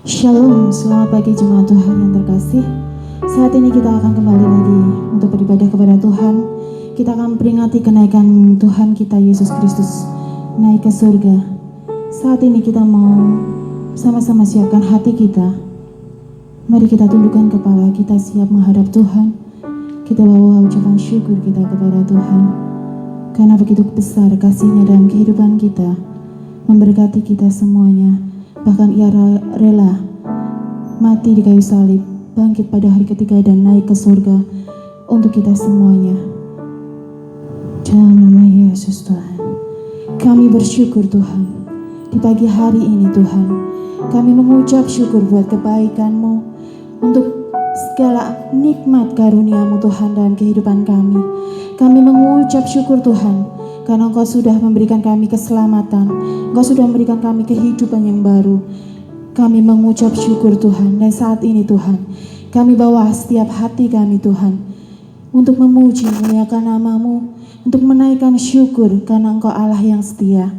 Shalom, selamat pagi jemaat Tuhan yang terkasih. Saat ini kita akan kembali lagi untuk beribadah kepada Tuhan. Kita akan peringati kenaikan Tuhan kita Yesus Kristus naik ke surga. Saat ini kita mau sama-sama siapkan hati kita. Mari kita tundukkan kepala, kita siap menghadap Tuhan. Kita bawa ucapan syukur kita kepada Tuhan, karena begitu besar kasih-Nya dalam kehidupan kita, memberkati kita semuanya. Bahkan Ia rela mati di kayu salib, bangkit pada hari ketiga dan naik ke surga untuk kita semuanya. Dalam nama Yesus Tuhan, kami bersyukur Tuhan. Di pagi hari ini Tuhan, kami mengucap syukur buat kebaikan-Mu, untuk segala nikmat karunia-Mu Tuhan dalam kehidupan kami. Kami mengucap syukur Tuhan, karena Engkau sudah memberikan kami keselamatan, Engkau sudah memberikan kami kehidupan yang baru. Kami mengucap syukur Tuhan, dan saat ini Tuhan, kami bawa setiap hati kami Tuhan, untuk memuji memuliakan nama-Mu, untuk menaikkan syukur karena Engkau Allah yang setia,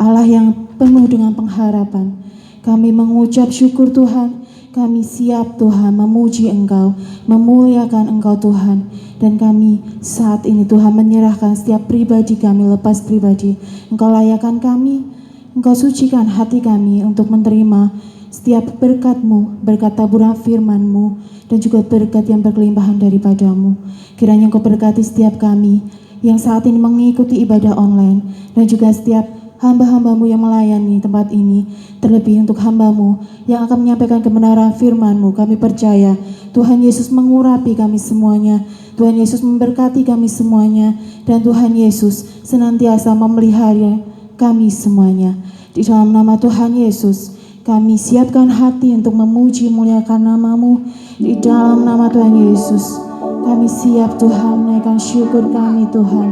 Allah yang penuh dengan pengharapan. Kami mengucap syukur Tuhan, kami siap Tuhan memuji Engkau, memuliakan Engkau Tuhan. Dan kami saat ini Tuhan menyerahkan setiap pribadi kami, lepas pribadi. Engkau layakan kami, Engkau sucikan hati kami untuk menerima setiap berkat-Mu, berkat taburan firman-Mu, dan juga berkat yang berkelimpahan daripada-Mu. Kiranya Engkau berkati setiap kami yang saat ini mengikuti ibadah online, dan juga setiap hamba-hamba-Mu yang melayani tempat ini, terlebih untuk hamba-Mu yang akan menyampaikan kebenaran firman-Mu. Kami percaya Tuhan Yesus mengurapi kami semuanya, Tuhan Yesus memberkati kami semuanya, dan Tuhan Yesus senantiasa memelihara kami semuanya. Di dalam nama Tuhan Yesus, kami siapkan hati untuk memuji muliakan nama-Mu. Di dalam nama Tuhan Yesus, kami siap Tuhan menaikkan syukur kami Tuhan.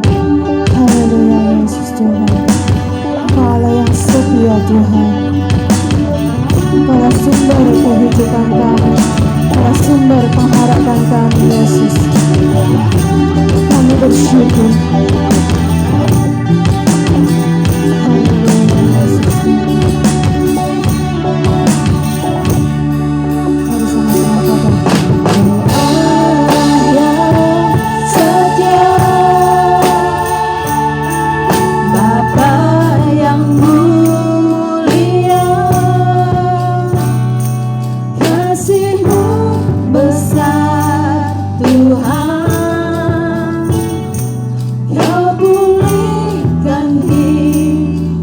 Haleluya Yesus Tuhan. Engkau Allah yang setia Tuhan. Engkau Allah sumber kehidupan kami, Allah sumber pengharapan kami Yesus. Kami bersyukur. Haleluya Yesus. Mari sama-sama katakan, Allah yang setia, Bapa yang mulia, kasih-Mu besar Tuhan. Kau pulihkan hidup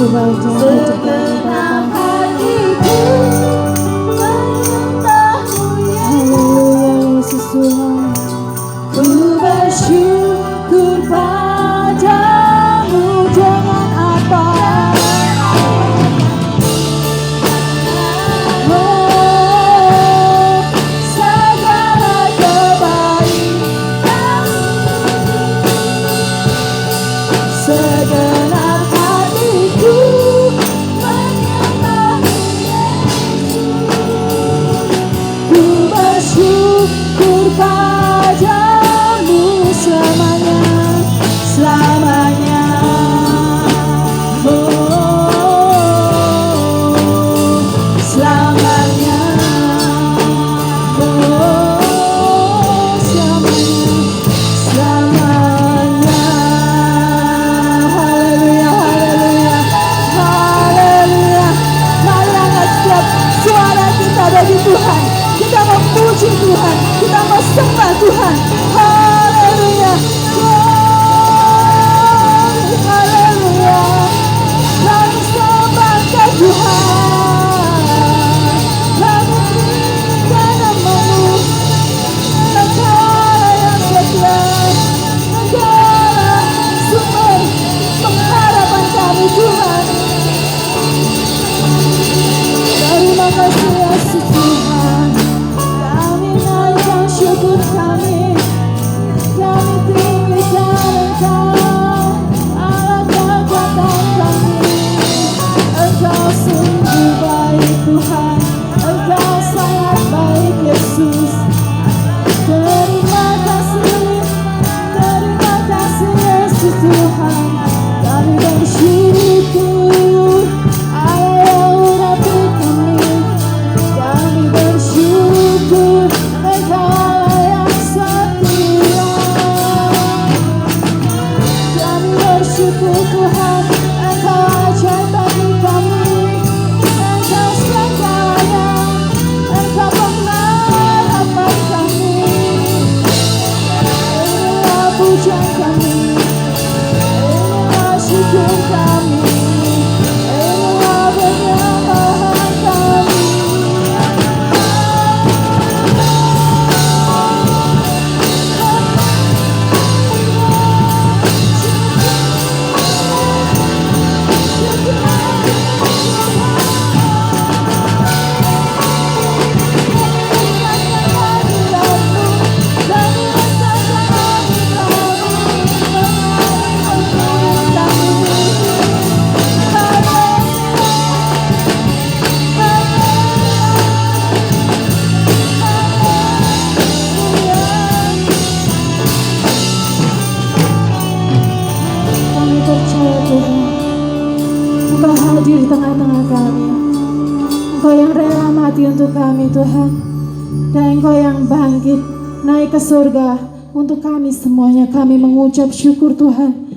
sungguh baik dalam hidup kami Bapa. Haleluya Yesus Tuhan. Ku bersyukur padamu dengan apa? Oh, segala kebaikan, segenap hatiku menyembahmu Yesus. Ku bersyukur padamu selamanya, selamanya. Oh, selamanya. Oh, selamanya, selamanya. Haleluya, haleluya, haleluya. Mari angkat setiap suara kita bagi Tuhan. Kita memuji Tuhan, kita mau sembah Tuhan. Haleluya, glory, haleluya. Kami sembah ke Tuhan, kami tinggikan namamu. Engkaulah yang setia, Engkaulah sumber pengharapan kami Tuhan. Terima kasih Yesus Tuhan. Kami naikkan syukur kami tinggikan Engkau, Allah kekuatan kami. Engkau sungguh baik Tuhan, Engkau sangat baik Yesus. Terima kasih Yesus Tuhan. Kami bersyukur Allah yang urapi kami. Kami bersyukur Engkaulah yang setia. Kami bersyukur Tuhan, Engkau ajaib bagi kami. Engkau segalanya, Engkau pengharapan kami. Inilah pujian kami, inilah syukur kami, inilah penyembahan kami. Kami percaya Tuhan, Engkau hadir di tengah-tengah kami. Engkau yang rela mati untuk kami Tuhan, dan Engkau yang bangkit naik ke surga untuk kami semuanya. Kami mengucap syukur Tuhan,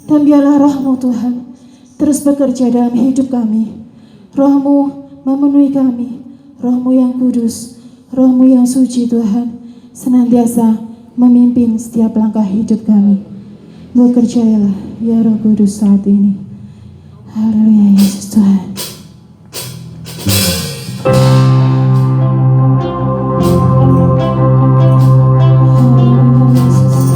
dan biarlah roh-Mu Tuhan terus bekerja dalam hidup kami. Roh-Mu memenuhi kami, roh-Mu yang kudus, roh-Mu yang suci Tuhan, senantiasa memimpin setiap langkah hidup kami. Bekerjalah ya Roh Kudus saat ini. Haleluya Yesus Tuhan. Haleluya Yesus.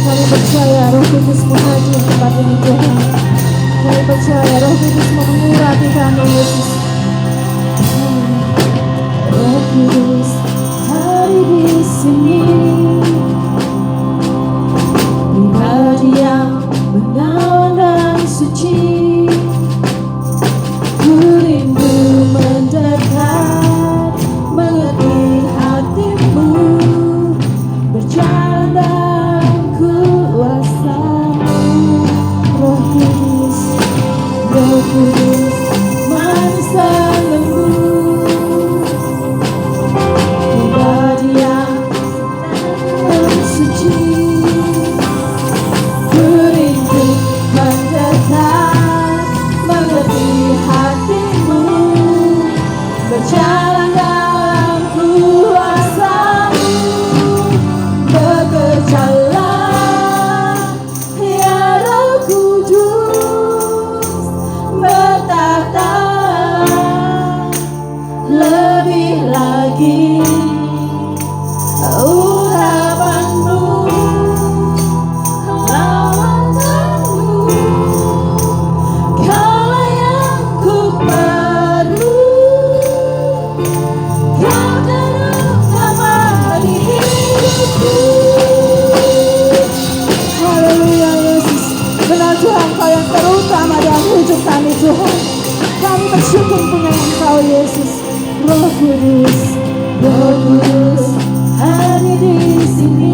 Kami percaya Roh Kudus-Mu hadir di tempat ini Tuhan. Kami percaya Roh Kudus-Mu mengurapi kami Yesus. Roh Kudus hari di sini, pribadi yang menawan dan suci. Ku rindu mendekat, mengerti hatimu, berjalan dalam kuasa-Mu. Roh Kudus, Roh Kudus, manis dan lembut. Pribadi yang suci, ku rindu mendekat, mengerti hatimu, berjalan dalam kuasa-Mu. kami Tuhan. Kami bersyukur punya Engkau Yesus. Roh Kudus ada di sini.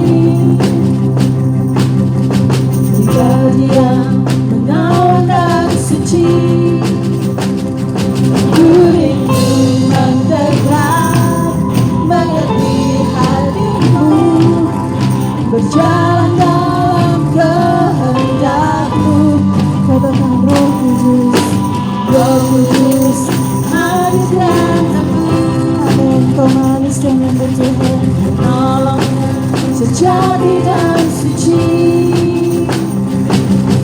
Jika Dia menawarkan suci, ku rindu mendekat, mengerti hatimu, berjalan dalam kehendak-Mu. Katakan Roh Kudus, hadirkan aku. Amin. Kau manis dan lembut Tuhan, penolongnya sejati dan suci.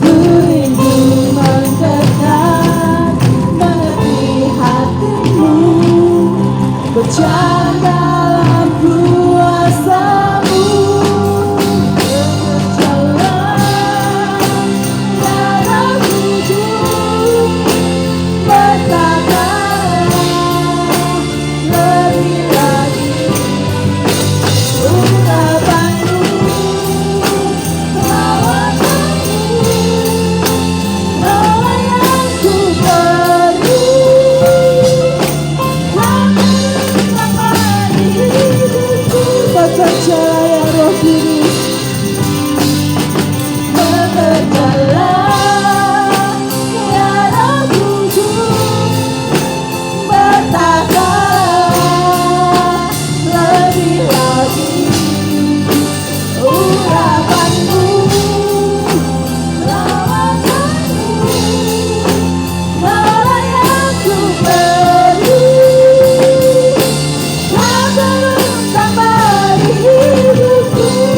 Ku rindu mendekat, mengerti hatimu, berjalan dalam kuasa-Mu.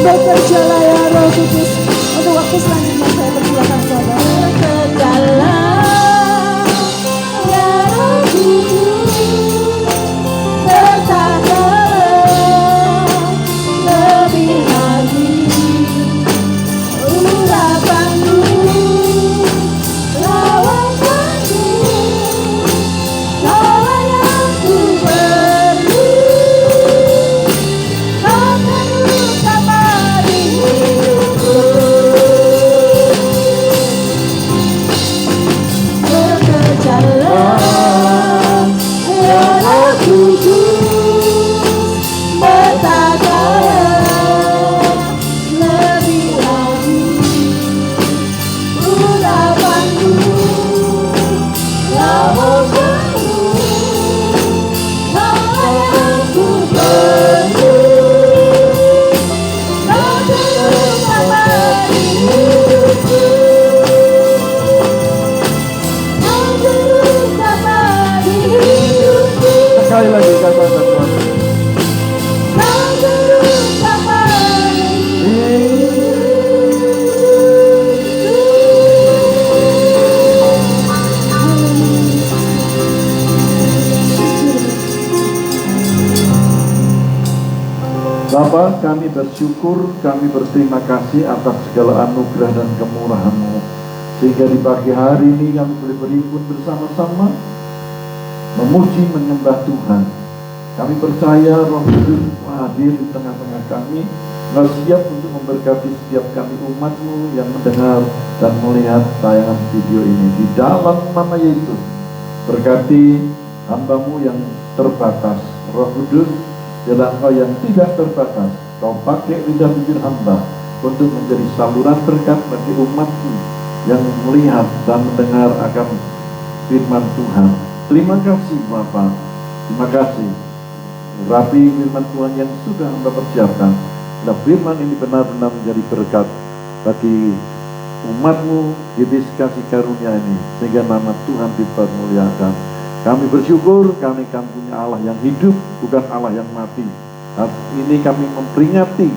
Bekerjalah ya Roh Kudus. Untuk waktu selanjutnya saya persilakan saudara. Bekerjalah ya Roh Kudus, berkatalah lebih lagi urapan-Mu, lawakan-Mu, Kaulah yang ku perlu. Sekali lagi katakan Tuhan. Bapa, kami bersyukur, kami berterima kasih atas segala anugerah dan kemurahan-Mu, sehingga di pagi hari ini kami boleh berhimpun bersama-sama memuji menyembah Tuhan. Kami percaya Roh Kudus hadir di tengah-tengah kami, Engkau siap untuk memberkati setiap kami umat-Mu yang mendengar dan melihat tayangan video ini. Di dalam nama Yesus, berkati hamba-Mu yang terbatas. Roh Kudus, biarlah Engkau yang tidak terbatas, Kau pakai lidah bibir hamba untuk menjadi saluran berkat bagi umat-Mu yang melihat dan mendengar akan firman Tuhan. Terima kasih Bapa, terima kasih. Rapi firman Tuhan yang sudah Hamba persiapkan, dan firman ini benar-benar menjadi berkat bagi umat-Mu di kasih karunia ini, sehingga nama Tuhan dipermuliakan. Kami bersyukur, kami punya Allah yang hidup, bukan Allah yang mati. Saat ini kami memperingati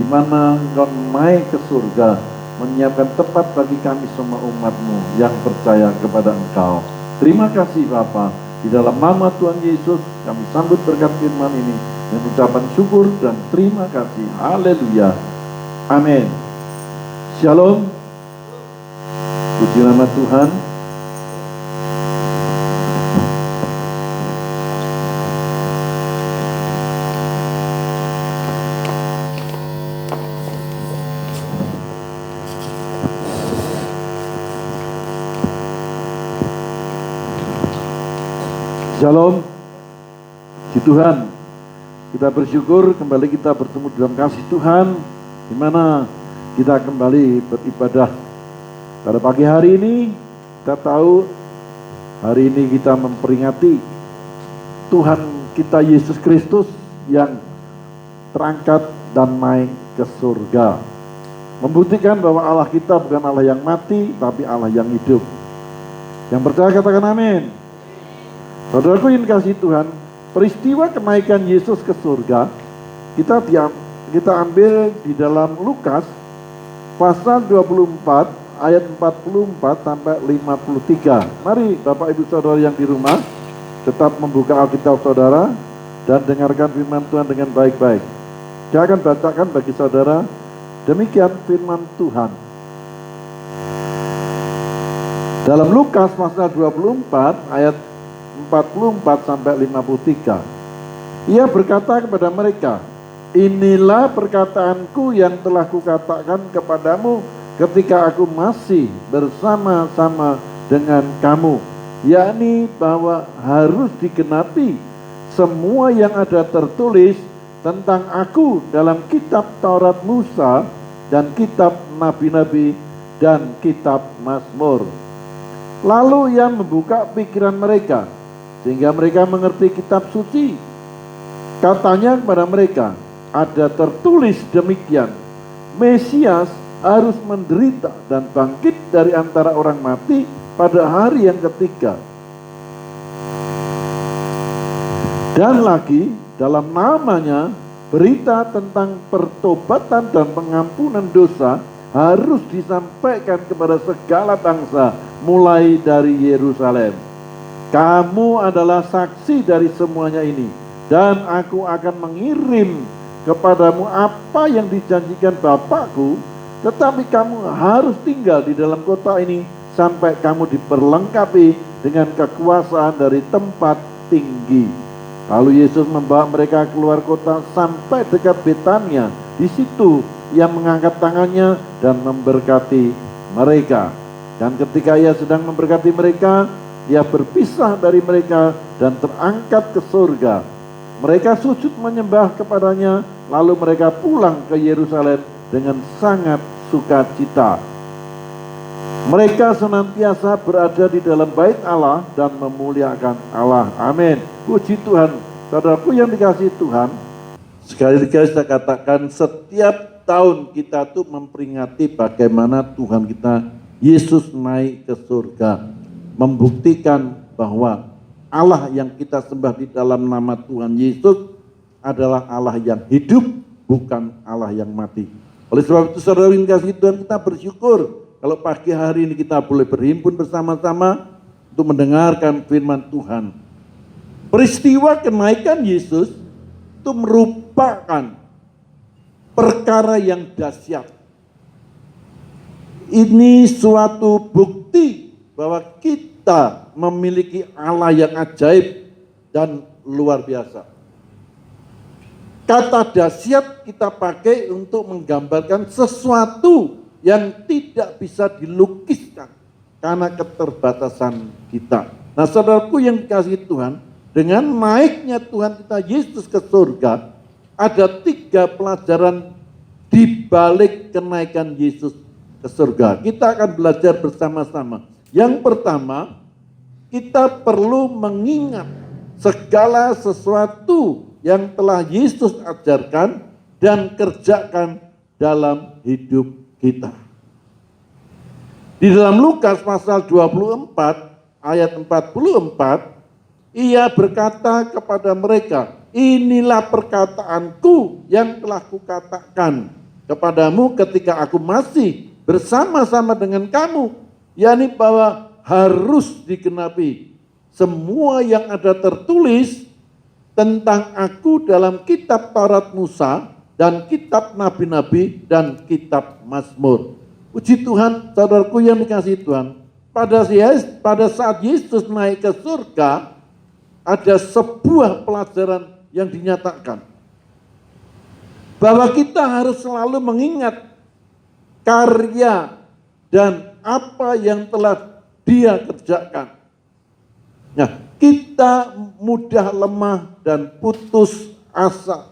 di mana Engkau naik ke surga, menyiapkan tempat bagi kami semua umat-Mu yang percaya kepada Engkau. Terima kasih Bapa. Di dalam nama Tuhan Yesus kami sambut berkat firman ini dengan ucapan syukur dan terima kasih. Haleluya. Amin. Shalom. Puji nama Tuhan. Shalom, di Tuhan. Kita bersyukur kembali kita bertemu dalam kasih Tuhan, di mana kita kembali beribadah. Pada pagi hari ini, kita tahu hari ini kita memperingati Tuhan kita Yesus Kristus yang terangkat dan naik ke surga. Membuktikan bahwa Allah kita bukan Allah yang mati, tapi Allah yang hidup. Yang percaya katakan amin. Saudaraku yang kasih Tuhan, peristiwa kenaikan Yesus ke surga kita ambil di dalam Lukas pasal 24 ayat 44 sampai 53. Mari Bapak Ibu Saudara yang di rumah tetap membuka Alkitab saudara dan dengarkan firman Tuhan dengan baik-baik. Saya akan bacakan bagi saudara, demikian firman Tuhan. Dalam Lukas pasal 24 ayat 44 sampai 53. Ia berkata kepada mereka, inilah perkataanku yang telah kukatakan kepadamu ketika aku masih bersama-sama dengan kamu, yakni bahwa harus digenapi semua yang ada tertulis tentang aku dalam kitab Taurat Musa dan kitab Nabi-Nabi dan kitab Mazmur. Lalu ia membuka pikiran mereka sehingga mereka mengerti kitab suci. Katanya kepada mereka, ada tertulis demikian, Mesias harus menderita dan bangkit dari antara orang mati pada hari yang ketiga. Dan lagi dalam namanya berita tentang pertobatan dan pengampunan dosa harus disampaikan kepada segala bangsa mulai dari Yerusalem. Kamu adalah saksi dari semuanya ini, dan aku akan mengirim kepadamu apa yang dijanjikan Bapakku, tetapi kamu harus tinggal di dalam kota ini sampai kamu diperlengkapi dengan kekuasaan dari tempat tinggi. Lalu Yesus membawa mereka keluar kota sampai dekat Betania. Di situ ia mengangkat tangannya dan memberkati mereka. Dan ketika ia sedang memberkati mereka, ia berpisah dari mereka dan terangkat ke surga. Mereka sujud menyembah kepadanya, lalu mereka pulang ke Yerusalem dengan sangat sukacita. Mereka senantiasa berada di dalam bait Allah dan memuliakan Allah. Amin. Puji Tuhan. Saudaraku yang dikasihi Tuhan, sekali lagi saya katakan, setiap tahun kita tuh memperingati bagaimana Tuhan kita Yesus naik ke surga, membuktikan bahwa Allah yang kita sembah di dalam nama Tuhan Yesus adalah Allah yang hidup, bukan Allah yang mati. Oleh sebab itu saudara yang dikasihi Tuhan, kita bersyukur kalau pagi hari ini kita boleh berhimpun bersama-sama untuk mendengarkan firman Tuhan. Peristiwa kenaikan Yesus itu merupakan perkara yang dahsyat. Ini suatu bukti bahwa kita memiliki Allah yang ajaib dan luar biasa. Kata dahsyat kita pakai untuk menggambarkan sesuatu yang tidak bisa dilukiskan karena keterbatasan kita. Nah, saudaraku yang dikasihi Tuhan, dengan naiknya Tuhan kita Yesus ke surga, ada 3 pelajaran di balik kenaikan Yesus ke surga. Kita akan belajar bersama-sama. Yang pertama, kita perlu mengingat segala sesuatu yang telah Yesus ajarkan dan kerjakan dalam hidup kita. Di dalam Lukas pasal 24 ayat 44, ia berkata kepada mereka, inilah perkataanku yang telah kukatakan kepadamu ketika aku masih bersama-sama dengan kamu, yakni bahwa harus digenapi semua yang ada tertulis tentang aku dalam kitab Taurat Musa dan kitab Nabi-Nabi dan kitab Mazmur. Puji Tuhan, saudaraku yang dikasihi Tuhan, pada saat Yesus naik ke surga, ada sebuah pelajaran yang dinyatakan bahwa kita harus selalu mengingat karya dan apa yang telah Dia kerjakan. Nah, kita mudah lemah dan putus asa.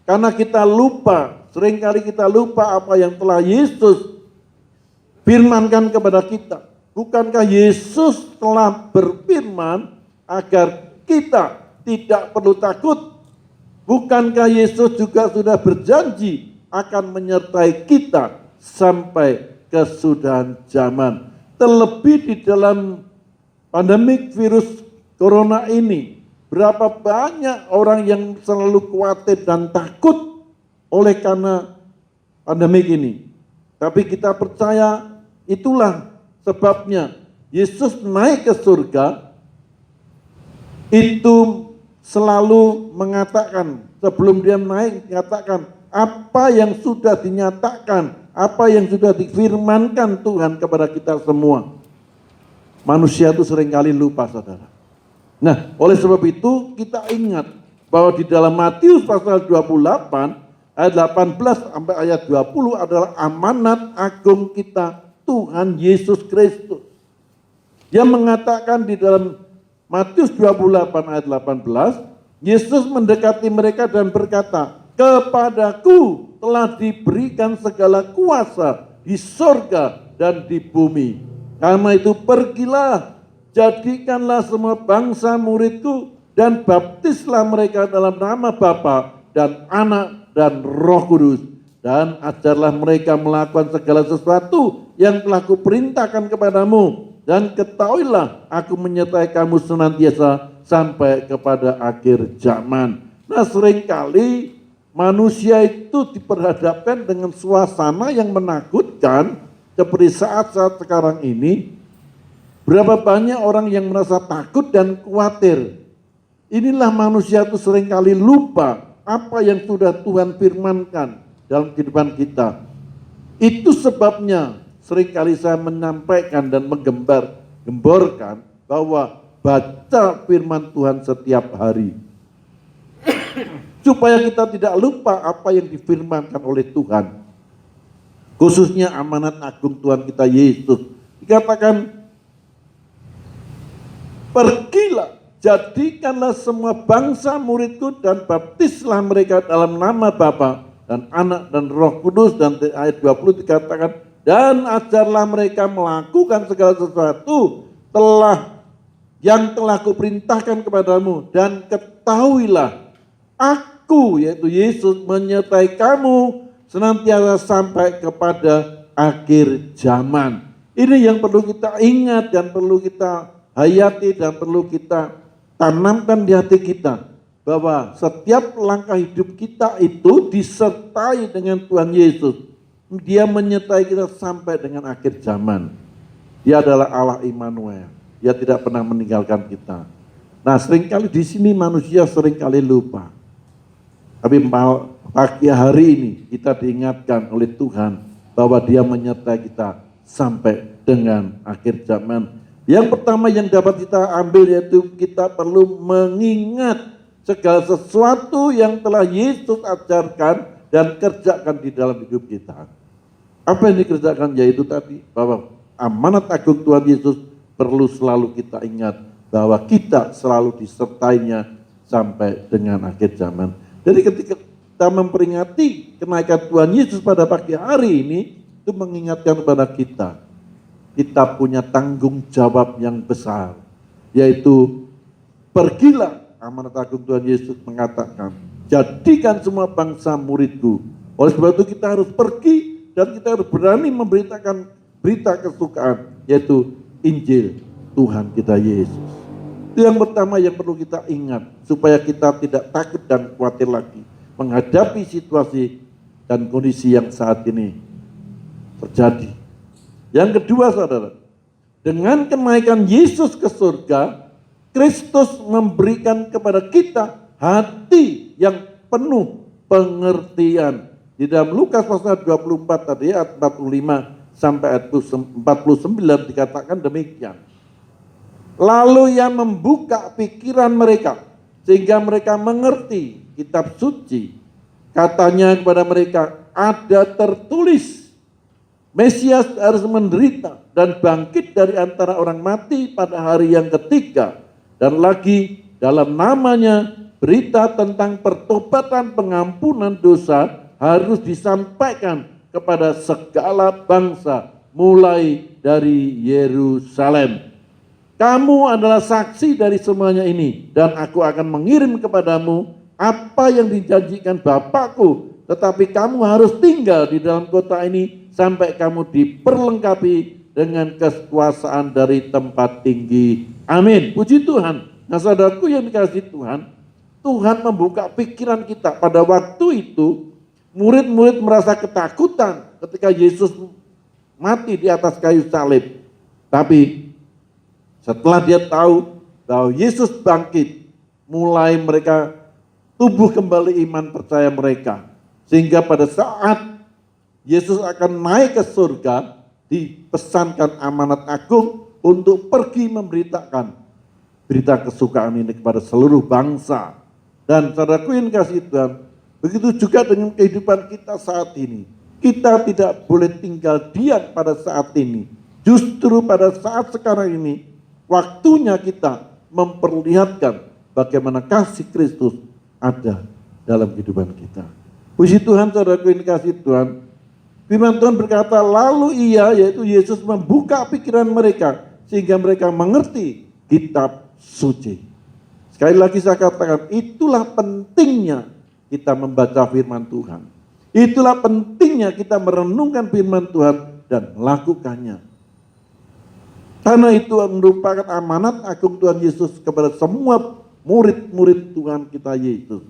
Karena kita lupa, seringkali kita lupa apa yang telah Yesus firmankan kepada kita. Bukankah Yesus telah berfirman agar kita tidak perlu takut? Bukankah Yesus juga sudah berjanji akan menyertai kita sampai kesudahan zaman? Terlebih di dalam pandemik virus corona ini, berapa banyak orang yang selalu khawatir dan takut oleh karena pandemik ini. Tapi kita percaya itulah sebabnya Yesus naik ke surga itu selalu mengatakan, sebelum dia naik mengatakan apa yang sudah dinyatakan, apa yang sudah difirmankan Tuhan kepada kita semua. Manusia itu seringkali lupa, saudara. Nah, oleh sebab itu kita ingat bahwa di dalam Matius pasal 28 ayat 18 sampai ayat 20 adalah amanat agung kita Tuhan Yesus Kristus. Yang mengatakan di dalam Matius 28 ayat 18, Yesus mendekati mereka dan berkata, "Kepadaku telah diberikan segala kuasa di sorga dan di bumi. Karena itu pergilah, jadikanlah semua bangsa muridku dan baptislah mereka dalam nama Bapa dan Anak dan Roh Kudus. Dan ajarlah mereka melakukan segala sesuatu yang telah kuperintahkan kepadamu. Dan ketahuilah aku menyertai kamu senantiasa sampai kepada akhir zaman." Nah, seringkali manusia itu diperhadapkan dengan suasana yang menakutkan seperti saat-saat sekarang ini. Berapa banyak orang yang merasa takut dan khawatir. Inilah manusia itu seringkali lupa apa yang sudah Tuhan firmankan dalam kehidupan kita. Itu sebabnya seringkali saya menyampaikan dan menggemborkan bahwa baca firman Tuhan setiap hari. Supaya kita tidak lupa apa yang difirmankan oleh Tuhan. Khususnya amanat agung Tuhan kita Yesus. Dikatakan, "Pergilah, jadikanlah semua bangsa muridku dan baptislah mereka dalam nama Bapa dan Anak dan Roh Kudus." Dan ayat 20 dikatakan, "Dan ajarlah mereka melakukan segala sesuatu yang telah kuperintahkan kepadamu. Dan ketahuilah aku," yaitu Yesus, "menyertai kamu senantiasa sampai kepada akhir zaman." Ini yang perlu kita ingat dan perlu kita hayati dan perlu kita tanamkan di hati kita. Bahwa setiap langkah hidup kita itu disertai dengan Tuhan Yesus. Dia menyertai kita sampai dengan akhir zaman. Dia adalah Allah Immanuel. Dia tidak pernah meninggalkan kita. Nah, seringkali di sini manusia seringkali lupa. Tapi pagi hari ini kita diingatkan oleh Tuhan bahwa Dia menyertai kita sampai dengan akhir zaman. Yang pertama yang dapat kita ambil yaitu kita perlu mengingat segala sesuatu yang telah Yesus ajarkan dan kerjakan di dalam hidup kita. Apa yang dikerjakan? Yaitu tadi bahwa amanat agung Tuhan Yesus perlu selalu kita ingat bahwa kita selalu disertainya sampai dengan akhir zaman. Jadi ketika kita memperingati kenaikan Tuhan Yesus pada pagi hari ini, itu mengingatkan kepada kita punya tanggung jawab yang besar, yaitu pergilah, amanat agung Tuhan Yesus mengatakan, "Jadikan semua bangsa muridku." Oleh sebab itu kita harus pergi dan kita harus berani memberitakan berita kesukaan, yaitu Injil Tuhan kita Yesus. Itu yang pertama yang perlu kita ingat, supaya kita tidak takut dan khawatir lagi menghadapi situasi dan kondisi yang saat ini terjadi. Yang kedua, saudara, dengan kenaikan Yesus ke surga, Kristus memberikan kepada kita hati yang penuh pengertian. Di dalam Lukas pasal 24 tadi ayat 45 sampai ayat 49 dikatakan demikian. Lalu Ia membuka pikiran mereka sehingga mereka mengerti kitab suci. Katanya kepada mereka, ada tertulis, Mesias harus menderita dan bangkit dari antara orang mati pada hari yang ketiga, Dan lagi dalam namanya berita tentang pertobatan pengampunan dosa harus disampaikan kepada segala bangsa mulai dari Yerusalem. Kamu adalah saksi dari semuanya ini, dan aku akan mengirim kepadamu apa yang dijanjikan Bapakku, tetapi kamu harus tinggal di dalam kota ini sampai kamu diperlengkapi dengan kekuasaan dari tempat tinggi. Amin. Puji Tuhan. Nah, saudaraku yang dikasihi Tuhan, Tuhan membuka pikiran kita. Pada waktu itu, murid-murid merasa ketakutan ketika Yesus mati di atas kayu salib. Tapi setelah dia tahu bahwa Yesus bangkit, mulai mereka tumbuh kembali iman percaya mereka. Sehingga pada saat Yesus akan naik ke surga, dipesankan amanat agung untuk pergi memberitakan berita kesukaan ini kepada seluruh bangsa. Dan saudaraku yang kasih Tuhan, begitu juga dengan kehidupan kita saat ini. Kita tidak boleh tinggal diam pada saat ini. Justru pada saat sekarang ini, waktunya kita memperlihatkan bagaimana kasih Kristus ada dalam kehidupan kita. Puji Tuhan, saudaraku yang kasih Tuhan. Firman Tuhan berkata, lalu ia, yaitu Yesus, membuka pikiran mereka sehingga mereka mengerti kitab suci. Sekali lagi saya katakan, itulah pentingnya kita membaca firman Tuhan. Itulah pentingnya kita merenungkan firman Tuhan dan melakukannya. Karena itu merupakan amanat agung Tuhan Yesus kepada semua murid-murid Tuhan kita Yesus.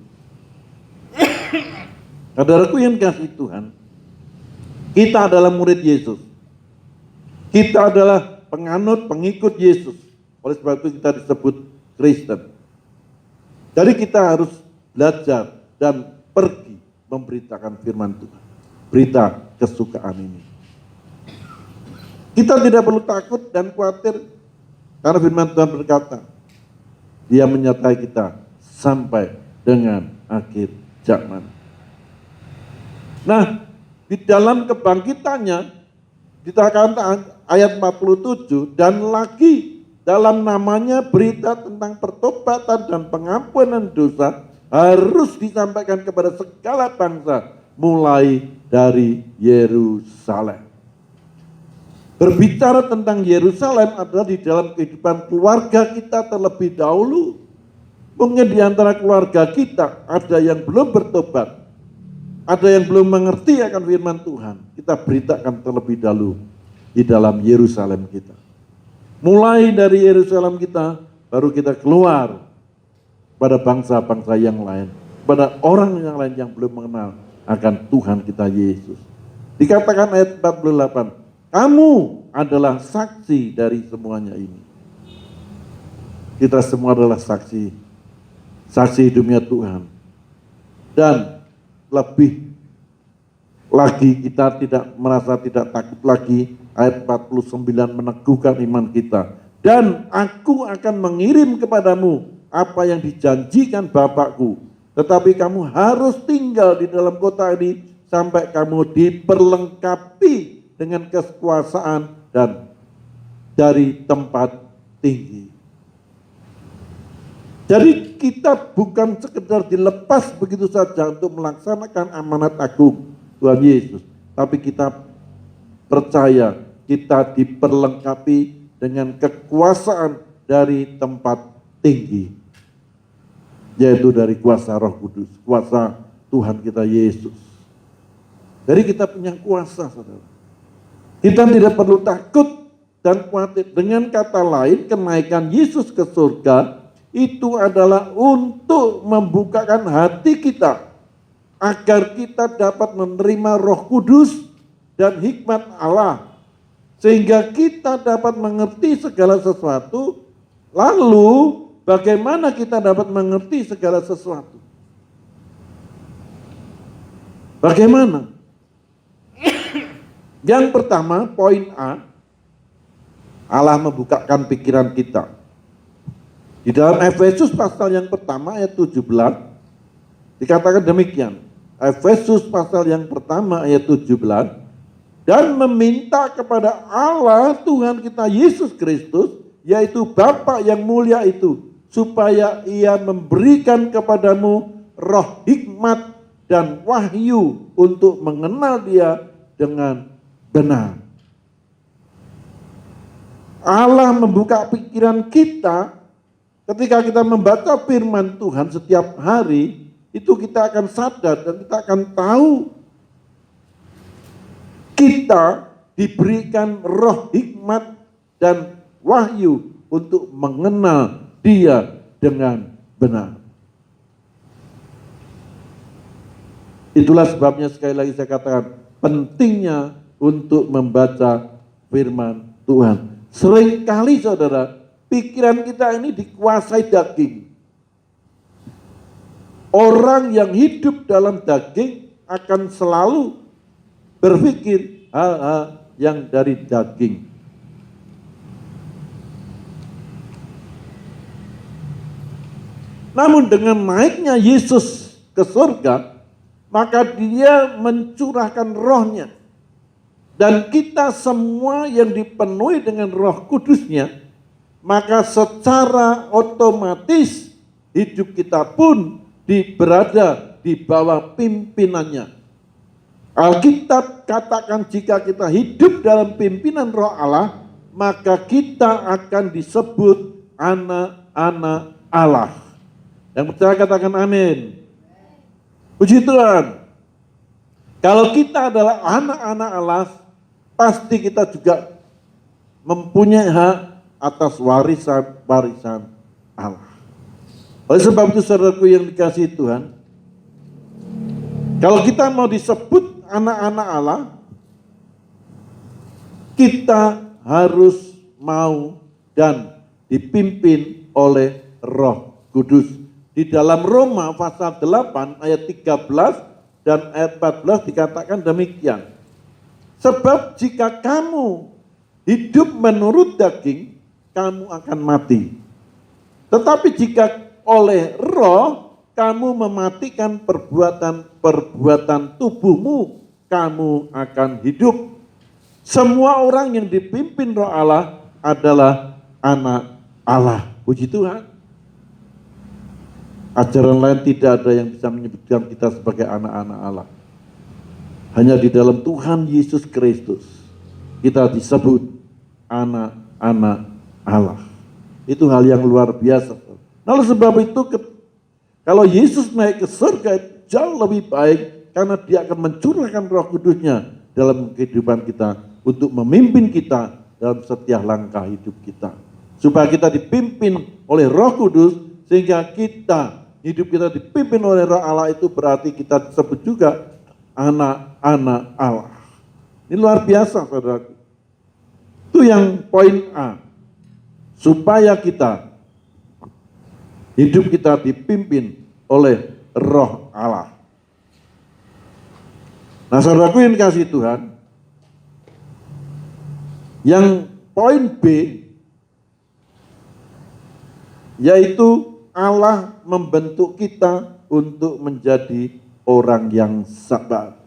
Saudaraku yang kasih Tuhan, kita adalah murid Yesus. Kita adalah penganut, pengikut Yesus. Oleh sebab itu kita disebut Kristen. Jadi kita harus belajar dan pergi memberitakan firman Tuhan. Berita kesukaan ini. Kita tidak perlu takut dan khawatir karena firman Tuhan berkata, Dia menyertai kita sampai dengan akhir zaman. Nah, di dalam kebangkitannya dikatakan ayat 47, dan lagi dalam namanya berita tentang pertobatan dan pengampunan dosa harus disampaikan kepada segala bangsa mulai dari Yerusalem. Berbicara tentang Yerusalem adalah di dalam kehidupan keluarga kita terlebih dahulu. Mungkin di antara keluarga kita ada yang belum bertobat, ada yang belum mengerti akan firman Tuhan. Kita beritakan terlebih dahulu di dalam Yerusalem kita. Mulai dari Yerusalem kita, baru kita keluar pada bangsa-bangsa yang lain, pada orang yang lain yang belum mengenal akan Tuhan kita Yesus. Dikatakan ayat 48, kamu adalah saksi dari semuanya ini. Kita semua adalah saksi hidupnya Tuhan. Dan lebih lagi kita tidak merasa tidak takut lagi. Ayat 49 meneguhkan iman kita. Dan aku akan mengirim kepadamu apa yang dijanjikan Bapakku. Tetapi kamu harus tinggal di dalam kota ini sampai kamu diperlengkapi dengan kekuasaan dan dari tempat tinggi. Jadi kita bukan sekedar dilepas begitu saja untuk melaksanakan amanat agung Tuhan Yesus. Tapi kita percaya kita diperlengkapi dengan kekuasaan dari tempat tinggi. Yaitu dari kuasa Roh Kudus, kuasa Tuhan kita Yesus. Jadi kita punya kuasa, saudara. Kita tidak perlu takut dan khawatir. Dengan kata lain, kenaikan Yesus ke surga itu adalah untuk membukakan hati kita agar kita dapat menerima Roh Kudus dan hikmat Allah, sehingga kita dapat mengerti segala sesuatu. Lalu bagaimana kita dapat mengerti segala sesuatu? Bagaimana? Yang pertama, poin A, Allah membukakan pikiran kita. Di dalam Efesus pasal yang pertama ayat 17 dikatakan demikian. Efesus pasal yang pertama ayat 17, dan meminta kepada Allah Tuhan kita Yesus Kristus, yaitu Bapa yang mulia itu, supaya ia memberikan kepadamu roh hikmat dan wahyu untuk mengenal dia dengan benar. Allah membuka pikiran kita ketika kita membaca firman Tuhan setiap hari, itu kita akan sadar dan kita akan tahu kita diberikan roh hikmat dan wahyu untuk mengenal dia dengan benar. Itulah sebabnya sekali lagi saya katakan pentingnya untuk membaca firman Tuhan. Seringkali saudara, pikiran kita ini dikuasai daging. Orang yang hidup dalam daging akan selalu berpikir hal-hal yang dari daging. Namun dengan naiknya Yesus ke surga, maka dia mencurahkan rohnya. Dan kita semua yang dipenuhi dengan roh kudusnya, maka secara otomatis hidup kita pun berada di bawah pimpinannya. Alkitab katakan jika kita hidup dalam pimpinan roh Allah, maka kita akan disebut anak-anak Allah. Yang percaya katakan amin. Puji Tuhan. Kalau kita adalah anak-anak Allah, pasti kita juga mempunyai hak atas warisan-warisan Allah. Oleh sebab itu saudaraku yang dikasihi Tuhan, kalau kita mau disebut anak-anak Allah, kita harus mau dan dipimpin oleh Roh Kudus. Di dalam Roma pasal 8 ayat 13 dan ayat 14 dikatakan demikian. Sebab jika kamu hidup menurut daging, kamu akan mati. Tetapi jika oleh roh, kamu mematikan perbuatan-perbuatan tubuhmu, kamu akan hidup. Semua orang yang dipimpin roh Allah adalah anak Allah. Puji Tuhan. Ajaran lain tidak ada yang bisa menyebutkan kita sebagai anak-anak Allah. Hanya di dalam Tuhan Yesus Kristus kita disebut anak-anak Allah. Itu hal yang luar biasa. Nah, oleh sebab itu kalau Yesus naik ke surga jauh lebih baik karena dia akan mencurahkan Roh Kudusnya dalam kehidupan kita untuk memimpin kita dalam setiap langkah hidup kita. Supaya kita dipimpin oleh Roh Kudus sehingga hidup kita dipimpin oleh Roh Allah, itu berarti kita disebut juga anak-anak Allah. Ini luar biasa saudaraku. Itu yang poin A. Supaya hidup kita dipimpin oleh Roh Allah. Nah saudaraku yang dikasihi Tuhan, yang poin B, yaitu Allah membentuk kita untuk menjadi orang yang sabar.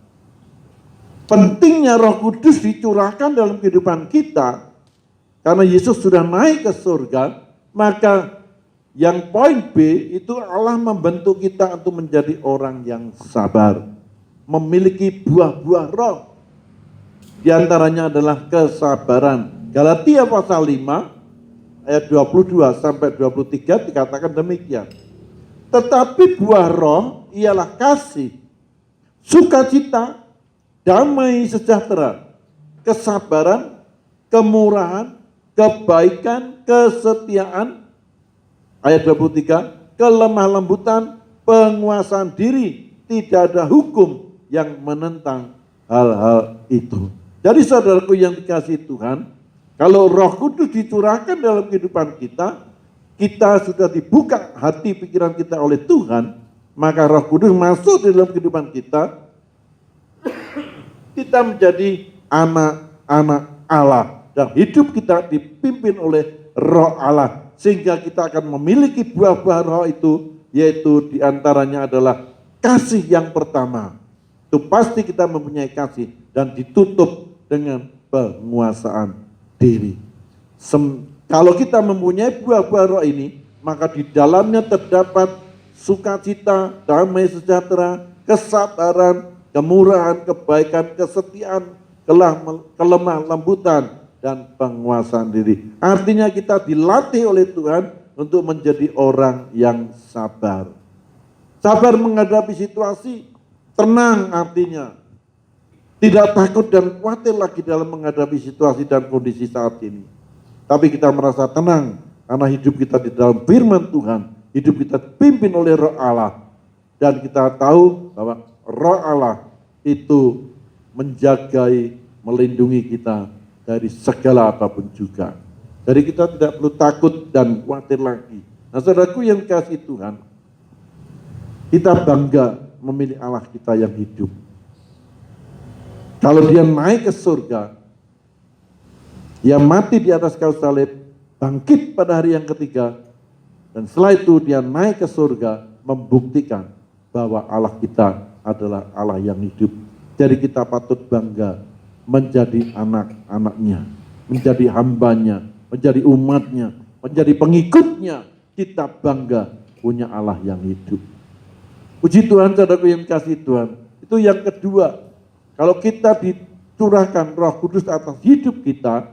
Pentingnya Roh Kudus dicurahkan dalam kehidupan kita karena Yesus sudah naik ke surga, maka yang poin B itu Allah membentuk kita untuk menjadi orang yang sabar, memiliki buah-buah roh. Di antaranya adalah kesabaran. Galatia pasal 5 ayat 22 sampai 23 dikatakan demikian. Tetapi buah roh ialah kasih, sukacita, damai sejahtera, kesabaran, kemurahan, kebaikan, kesetiaan. Ayat 23, kelemah lembutan, penguasaan diri, tidak ada hukum yang menentang hal-hal itu. Jadi saudaraku yang dikasihi Tuhan, kalau Roh Kudus dicurahkan dalam kehidupan kita sudah dibuka hati pikiran kita oleh Tuhan, maka Roh Kudus masuk di dalam kehidupan kita menjadi anak-anak Allah dan hidup kita dipimpin oleh Roh Allah, sehingga kita akan memiliki buah-buah roh itu, yaitu diantaranya adalah kasih yang pertama. Itu pasti kita mempunyai kasih dan ditutup dengan penguasaan diri. Kalau kita mempunyai buah-buah roh ini, maka di dalamnya terdapat sukacita, damai sejahtera, kesabaran, kemurahan, kebaikan, kesetiaan, kelemah lembutan, dan penguasaan diri. Artinya kita dilatih oleh Tuhan untuk menjadi orang yang sabar. Sabar menghadapi situasi, tenang artinya. Tidak takut dan khawatir lagi dalam menghadapi situasi dan kondisi saat ini. Tapi kita merasa tenang karena hidup kita di dalam firman Tuhan. Hidup kita dipimpin oleh Roh Allah. Dan kita tahu bahwa Roh Allah itu menjagai, melindungi kita dari segala apapun juga. Jadi kita tidak perlu takut dan khawatir lagi. Nah, saudaraku yang kasih Tuhan, kita bangga memilih Allah kita yang hidup. Kalau dia naik ke surga, dia mati di atas kayu salib, bangkit pada hari yang ketiga, dan setelah itu dia naik ke surga, membuktikan bahwa Allah kita adalah Allah yang hidup. Jadi kita patut bangga menjadi anak-anaknya, menjadi hambanya, menjadi umatnya, menjadi pengikutnya. Kita bangga punya Allah yang hidup. Puji Tuhan, saudaraku yang kasih Tuhan. Itu yang kedua. Kalau kita dicurahkan Roh Kudus atas hidup kita,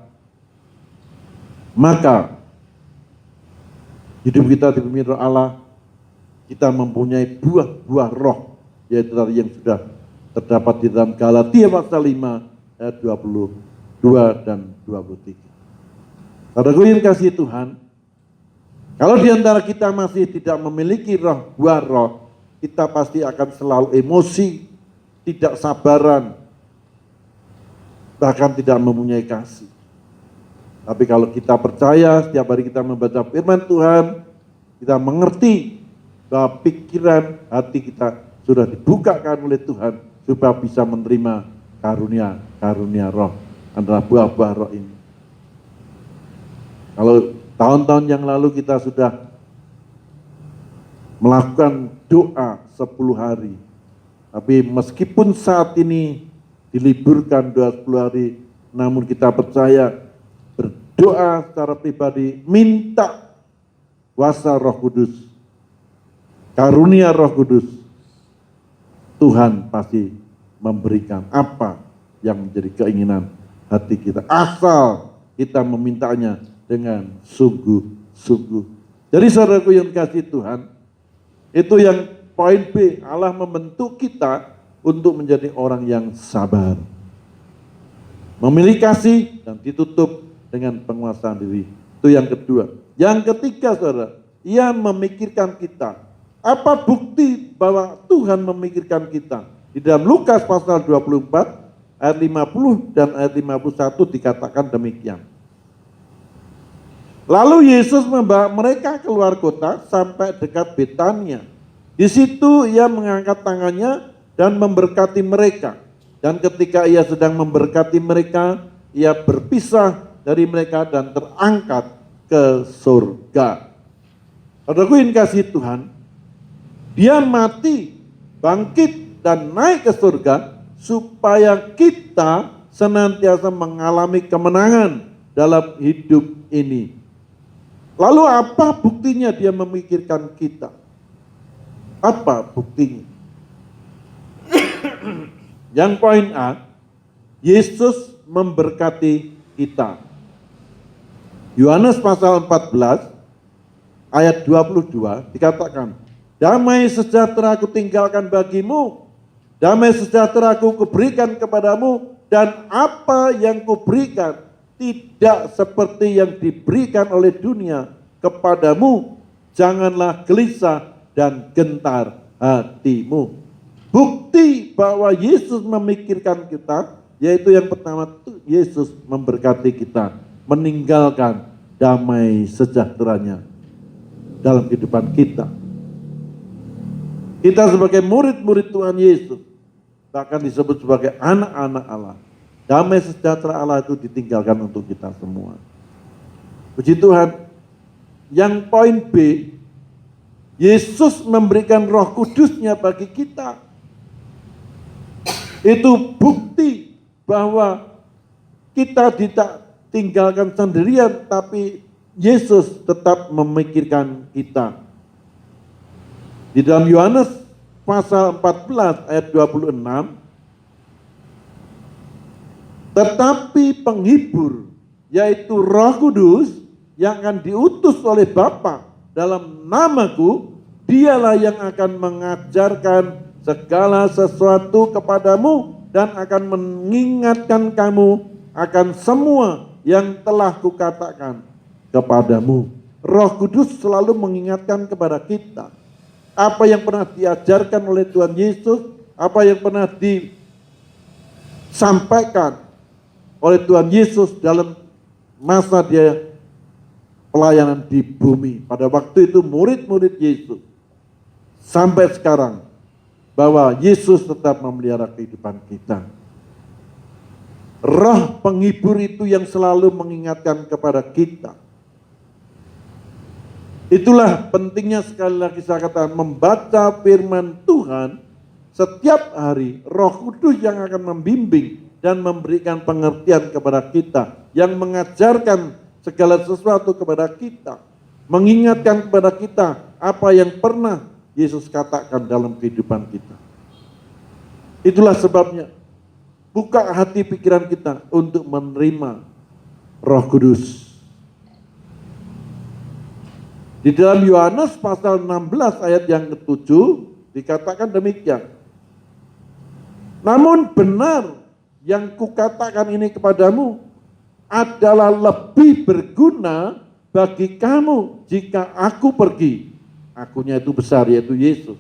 maka hidup kita dipimpin Roh Allah, kita mempunyai buah-buah roh, yaitu tadi yang sudah terdapat di dalam Galatia pasal 5 ayat 22 dan 23. Saudaraku yang kasih Tuhan, kalau di antara kita masih tidak memiliki buah roh, kita pasti akan selalu emosi, tidak sabaran, bahkan tidak mempunyai kasih. Tapi kalau kita percaya, setiap hari kita membaca firman Tuhan, kita mengerti bahwa pikiran hati kita sudah dibukakan oleh Tuhan supaya bisa menerima karunia roh, adalah buah-buah roh ini. Kalau tahun-tahun yang lalu kita sudah melakukan doa 10 hari, tapi meskipun saat ini diliburkan doa 10 hari, namun kita percaya berdoa secara pribadi, minta kuasa Roh Kudus, karunia Roh Kudus, Tuhan pasti memberikan apa yang menjadi keinginan hati kita, asal kita memintanya dengan sungguh-sungguh. Jadi saudaraku yang kasih Tuhan, itu yang poin B, Allah membentuk kita untuk menjadi orang yang sabar, memiliki kasih dan ditutup dengan penguasaan diri. Itu yang kedua. Yang ketiga, saudara, ia memikirkan kita. Apa bukti bahwa Tuhan memikirkan kita? Di dalam Lukas pasal 24 ayat 50 dan ayat 51 dikatakan demikian. Lalu Yesus membawa mereka keluar kota sampai dekat Betania. Di situ ia mengangkat tangannya dan memberkati mereka. Dan ketika ia sedang memberkati mereka, ia berpisah dari mereka dan terangkat ke surga. Saudaraku yang kasih Tuhan, dia mati, bangkit, dan naik ke surga supaya kita senantiasa mengalami kemenangan dalam hidup ini. Lalu apa buktinya dia memikirkan kita? Apa buktinya? Yang poin A, Yesus memberkati kita. Yohanes pasal 14 ayat 22 dikatakan, damai sejahtera aku tinggalkan bagimu, damai sejahtera aku kuberikan kepadamu, dan apa yang kuberikan tidak seperti yang diberikan oleh dunia kepadamu. Janganlah gelisah dan gentar hatimu. Bukti bahwa Yesus memikirkan kita, yaitu yang pertama, Yesus memberkati kita, meninggalkan damai sejahteranya dalam kehidupan kita. Kita sebagai murid-murid Tuhan Yesus, bahkan disebut sebagai anak-anak Allah. Damai sejahtera Allah itu ditinggalkan untuk kita semua. Puji Tuhan. Yang poin B, Yesus memberikan Roh Kudus-Nya bagi kita. Itu bukti bahwa kita tidak tinggalkan sendirian, tapi Yesus tetap memikirkan kita. Di dalam Yohanes pasal 14 ayat 26, tetapi penghibur, yaitu Roh Kudus yang akan diutus oleh Bapa dalam namaku, dialah yang akan mengajarkan segala sesuatu kepadamu dan akan mengingatkan kamu akan semua yang telah kukatakan kepadamu. Roh Kudus selalu mengingatkan kepada kita apa yang pernah diajarkan oleh Tuhan Yesus, apa yang pernah disampaikan oleh Tuhan Yesus dalam masa dia pelayanan di bumi. Pada waktu itu murid-murid Yesus sampai sekarang, bahwa Yesus tetap memelihara kehidupan kita. Roh penghibur itu yang selalu mengingatkan kepada kita. Itulah pentingnya sekali lagi saya katakan membaca firman Tuhan setiap hari. Roh Kudus yang akan membimbing dan memberikan pengertian kepada kita, yang mengajarkan segala sesuatu kepada kita, mengingatkan kepada kita apa yang pernah Yesus katakan dalam kehidupan kita. Itulah sebabnya buka hati pikiran kita untuk menerima Roh Kudus. Di dalam Yohanes pasal 16 ayat yang ke-7 dikatakan demikian. Namun benar yang kukatakan ini kepadamu adalah lebih berguna bagi kamu jika aku pergi. Akunya itu besar, yaitu Yesus.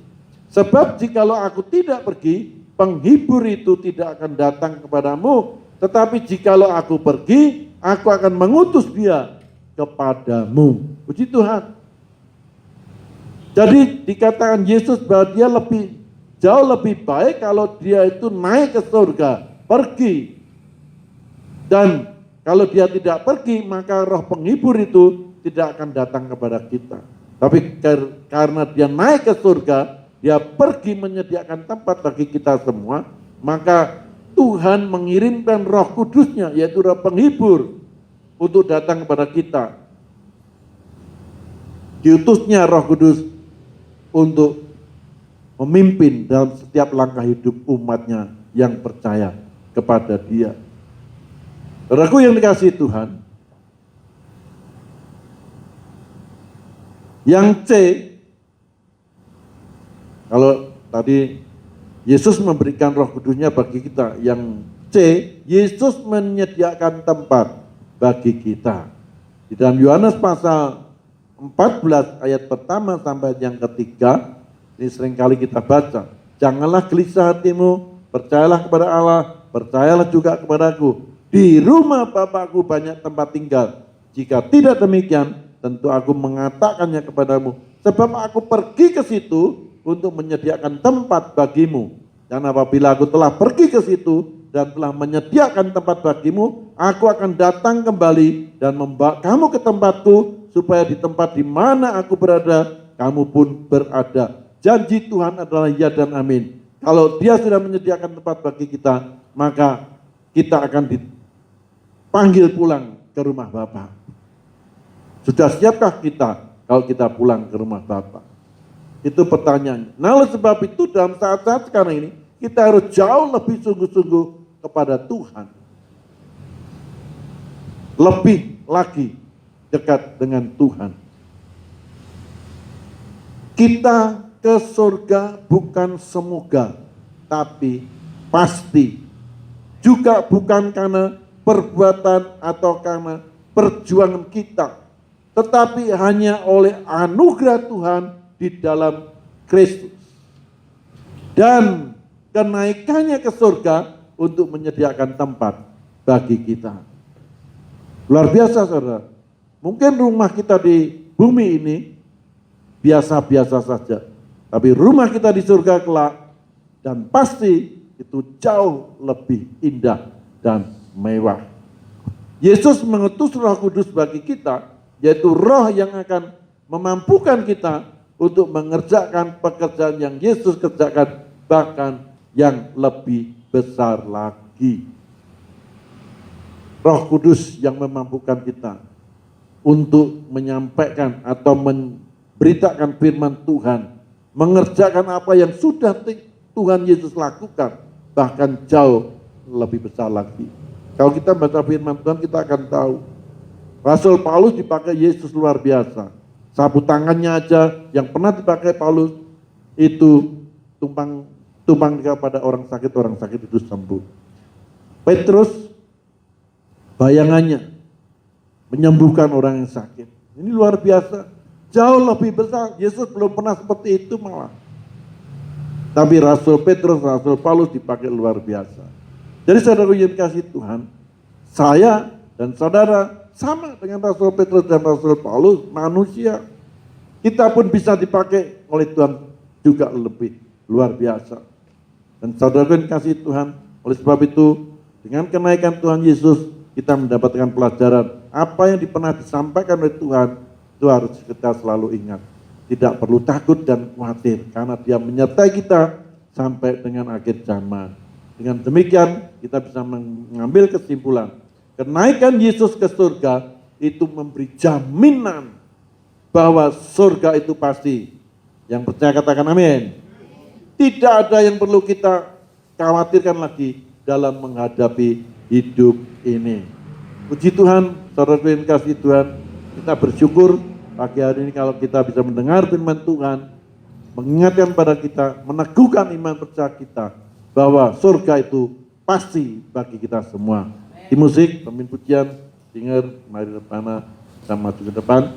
Sebab jikalau aku tidak pergi, penghibur itu tidak akan datang kepadamu. Tetapi jikalau aku pergi, aku akan mengutus dia kepadamu. Puji Tuhan. Jadi dikatakan Yesus bahwa dia jauh lebih baik kalau dia itu naik ke surga, pergi. Dan kalau dia tidak pergi, maka roh penghibur itu tidak akan datang kepada kita. Tapi karena dia naik ke surga, dia pergi menyediakan tempat bagi kita semua, maka Tuhan mengirimkan Roh Kudusnya, yaitu Roh penghibur, untuk datang kepada kita. Diutusnya Roh Kudus untuk memimpin dalam setiap langkah hidup umatnya yang percaya kepada dia. Saudaraku yang dikasihi Tuhan, yang C, kalau tadi Yesus memberikan Roh Kudusnya bagi kita, yang C, Yesus menyediakan tempat bagi kita. Di dalam Yohanes pasal 14 ayat pertama sampai yang ketiga, ini seringkali kita baca. Janganlah gelisah hatimu, percayalah kepada Allah, percayalah juga kepadaku. Di rumah Bapakku banyak tempat tinggal. Jika tidak demikian, tentu aku mengatakannya kepadamu. Sebab aku pergi ke situ untuk menyediakan tempat bagimu. Dan apabila aku telah pergi ke situ dan telah menyediakan tempat bagimu, aku akan datang kembali dan membawa kamu ke tempatku, supaya di tempat di mana aku berada, kamu pun berada. Janji Tuhan adalah ya dan amin. Kalau dia sudah menyediakan tempat bagi kita, maka kita akan dipanggil pulang ke rumah Bapa. Sudah siapkah kita kalau kita pulang ke rumah Bapa? Itu pertanyaannya. Nah, oleh sebab itu dalam saat-saat sekarang ini, kita harus jauh lebih sungguh-sungguh kepada Tuhan. Lebih lagi dekat dengan Tuhan. Kita ke surga bukan semoga, tapi pasti. Juga bukan karena perbuatan atau karena perjuangan kita, tetapi hanya oleh anugerah Tuhan di dalam Kristus. Dan kenaikannya ke surga untuk menyediakan tempat bagi kita. Luar biasa, saudara. Mungkin rumah kita di bumi ini biasa-biasa saja, tapi rumah kita di surga kelak, dan pasti itu jauh lebih indah dan mewah. Yesus mengutus Roh Kudus bagi kita, yaitu roh yang akan memampukan kita untuk mengerjakan pekerjaan yang Yesus kerjakan, bahkan yang lebih besar lagi. Roh Kudus yang memampukan kita untuk menyampaikan atau memberitakan firman Tuhan, mengerjakan apa yang sudah Tuhan Yesus lakukan, bahkan jauh lebih besar lagi. Kalau kita baca firman Tuhan, kita akan tahu Rasul Paulus dipakai Yesus luar biasa. Sapu tangannya aja yang pernah dipakai Paulus itu tumpang kepada orang sakit itu sembuh. Petrus bayangannya menyembuhkan orang yang sakit. Ini luar biasa, jauh lebih besar. Yesus belum pernah seperti itu malah. Tapi Rasul Petrus, Rasul Paulus dipakai luar biasa. Jadi saudara yang dikasih Tuhan, saya dan saudara sama dengan Rasul Petrus dan Rasul Paulus, manusia. Kita pun bisa dipakai oleh Tuhan juga lebih luar biasa. Dan saudara yang dikasih Tuhan, oleh sebab itu dengan kenaikan Tuhan Yesus, kita mendapatkan pelajaran apa yang pernah disampaikan oleh Tuhan, itu harus kita selalu ingat. Tidak perlu takut dan khawatir, karena Dia menyertai kita sampai dengan akhir zaman. Dengan demikian kita bisa mengambil kesimpulan, kenaikan Yesus ke surga itu memberi jaminan bahwa surga itu pasti. Yang percaya katakan amin. Tidak ada yang perlu kita khawatirkan lagi dalam menghadapi hidup ini. Puji Tuhan, saudara yang kasih Tuhan, kita bersyukur pagi hari ini kalau kita bisa mendengar firman Tuhan, mengingatkan pada kita, meneguhkan iman percaya kita, bahwa surga itu pasti bagi kita semua. Di musik, pemimpin pujian, singer, mari depan, kita maju ke depan.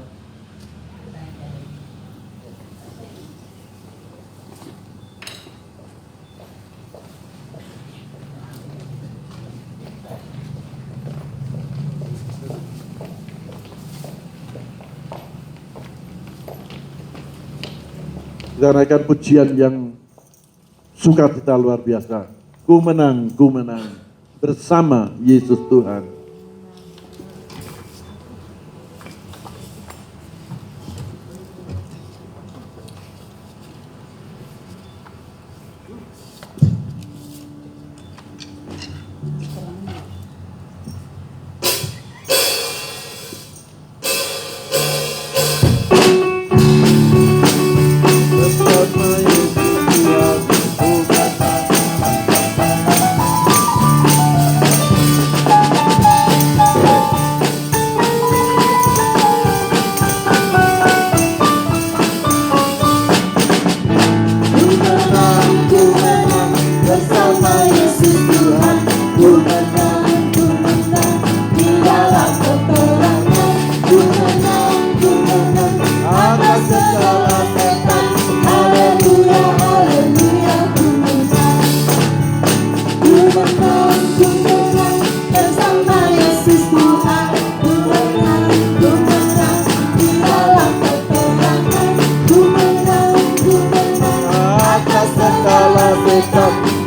Kita naikkan pujian yang sukacita luar biasa. Ku menang bersama Yesus Tuhan.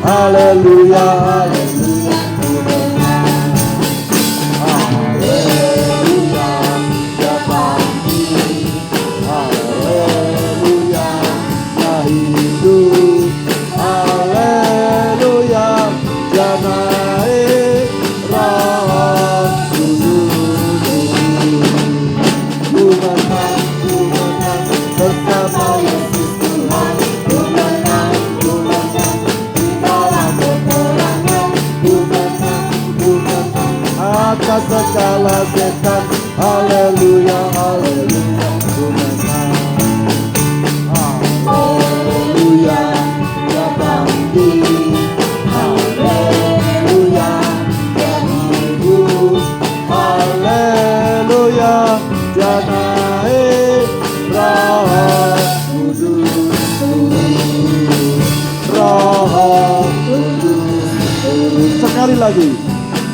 Haleluya, haleluya, haleluya, Dia bangkit, haleluya, Dia hidup, haleluya, Dia naik, Roh Kudus. Ku menang bersama Yesus Tuhan. Ku menang atas segala setan, haleluya, haleluya, ku menang, haleluya, Dia bangkit, haleluya, Dia hidup, haleluya, Dia naik, Roh Kudus, Roh Kudus, sekali lagi.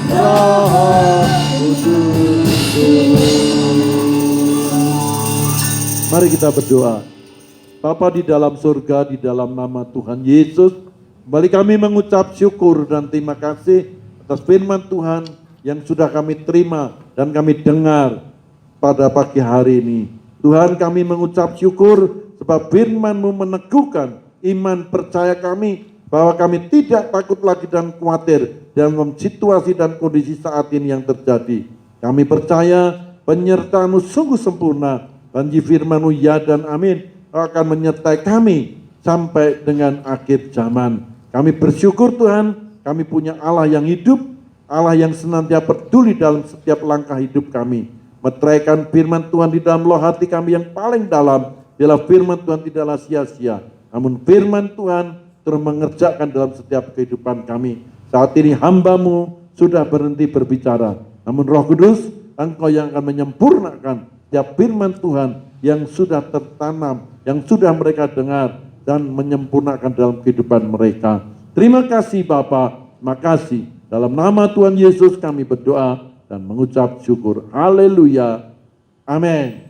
Roh Kudus. Mari kita berdoa. Bapa di dalam surga, di dalam nama Tuhan Yesus, kembali kami mengucap syukur dan terima kasih atas firman Tuhan yang sudah kami terima dan kami dengar pada pagi hari ini. Tuhan, kami mengucap syukur sebab firman-Mu meneguhkan iman percaya kami bahwa kami tidak takut lagi dan khawatir dalam situasi dan kondisi saat ini yang terjadi. Kami percaya penyertaan-Mu sungguh sempurna. Janji firman-Mu ya dan amin, akan menyertai kami sampai dengan akhir zaman. Kami bersyukur Tuhan, kami punya Allah yang hidup, Allah yang senantiasa peduli dalam setiap langkah hidup kami. Meteraikan firman Tuhan di dalam loh hati kami yang paling dalam. Bila firman Tuhan tidaklah sia-sia, namun firman Tuhan terus mengerjakan dalam setiap kehidupan kami. Saat ini hamba-Mu sudah berhenti berbicara, namun Roh Kudus, Engkau yang akan menyempurnakan setiap firman Tuhan yang sudah tertanam, yang sudah mereka dengar dan menyempurnakan dalam kehidupan mereka. Terima kasih Bapa, makasih. Dalam nama Tuhan Yesus kami berdoa dan mengucap syukur. Haleluya. Amin.